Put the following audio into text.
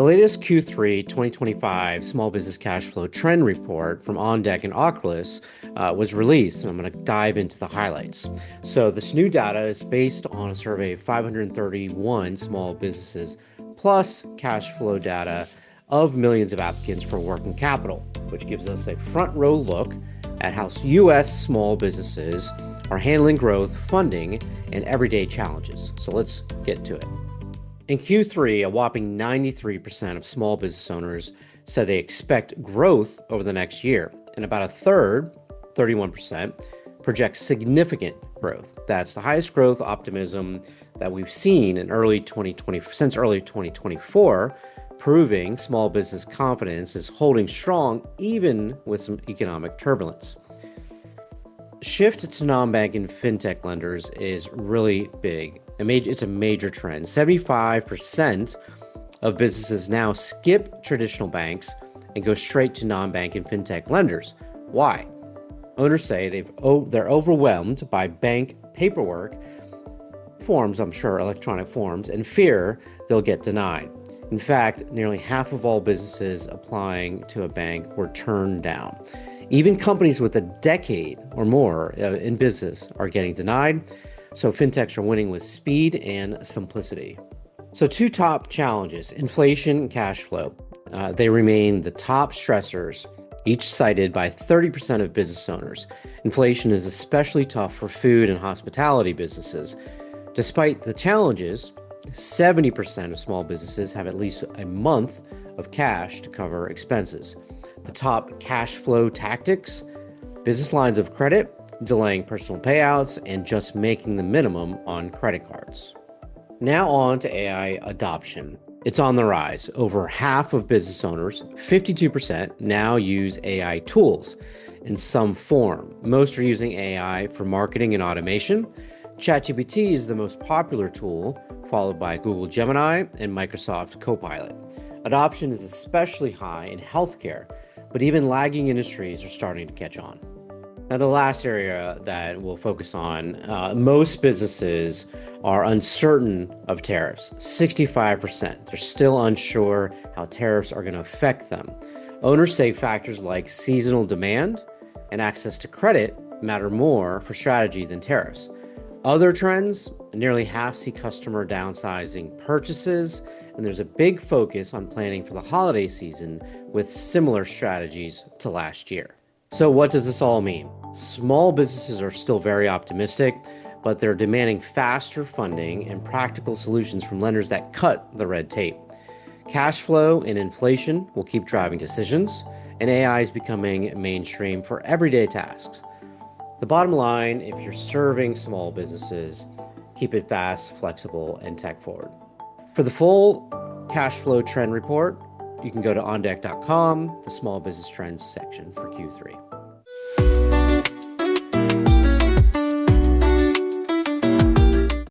The latest Q3 2025 Small Business Cash Flow Trend Report from OnDeck and Ocrolus was released, and I'm going to dive into the highlights. So, this new data is based on a survey of 531 small businesses, plus cash flow data of millions of applicants for working capital, which gives us a front row look at how U.S. small businesses are handling growth, funding, and everyday challenges. So, let's get to it. In Q3, a whopping 93% of small business owners said they expect growth over the next year, and about a third, 31%, project significant growth. That's the highest growth optimism that we've seen in since early 2024, proving small business confidence is holding strong even with some economic turbulence. Shift to non-bank and fintech lenders is really big. It's a major trend. 75% of businesses now skip traditional banks and go straight to non-bank and fintech lenders. Why? Owners say they're overwhelmed by bank paperwork, forms, I'm sure, electronic forms, and fear they'll get denied. In fact, nearly half of all businesses applying to a bank were turned down. Even companies with a decade or more in business are getting denied. So fintechs are winning with speed and simplicity. So two top challenges, inflation and cash flow. They remain the top stressors, each cited by 30% of business owners. Inflation is especially tough for food and hospitality businesses. Despite the challenges, 70% of small businesses have at least a month of cash to cover expenses. The top cash flow tactics, business lines of credit, delaying personal payouts, and just making the minimum on credit cards. Now on to AI adoption. It's on the rise. Over half of business owners, 52%, now use AI tools in some form. Most are using AI for marketing and automation. ChatGPT is the most popular tool, followed by Google Gemini and Microsoft Copilot. Adoption is especially high in healthcare, but even lagging industries are starting to catch on. Now, the last area that we'll focus on, most businesses are uncertain of tariffs, 65%. They're still unsure how tariffs are going to affect them. Owners say factors like seasonal demand and access to credit matter more for strategy than tariffs. Other trends, nearly half see customer downsizing purchases, and there's a big focus on planning for the holiday season with similar strategies to last year. So what does this all mean? Small businesses are still very optimistic, but they're demanding faster funding and practical solutions from lenders that cut the red tape. Cash flow and inflation will keep driving decisions, and AI is becoming mainstream for everyday tasks. The bottom line, if you're serving small businesses, keep it fast, flexible, and tech forward. For the full cash flow trend report, you can go to ondeck.com, the small business trends section for Q3.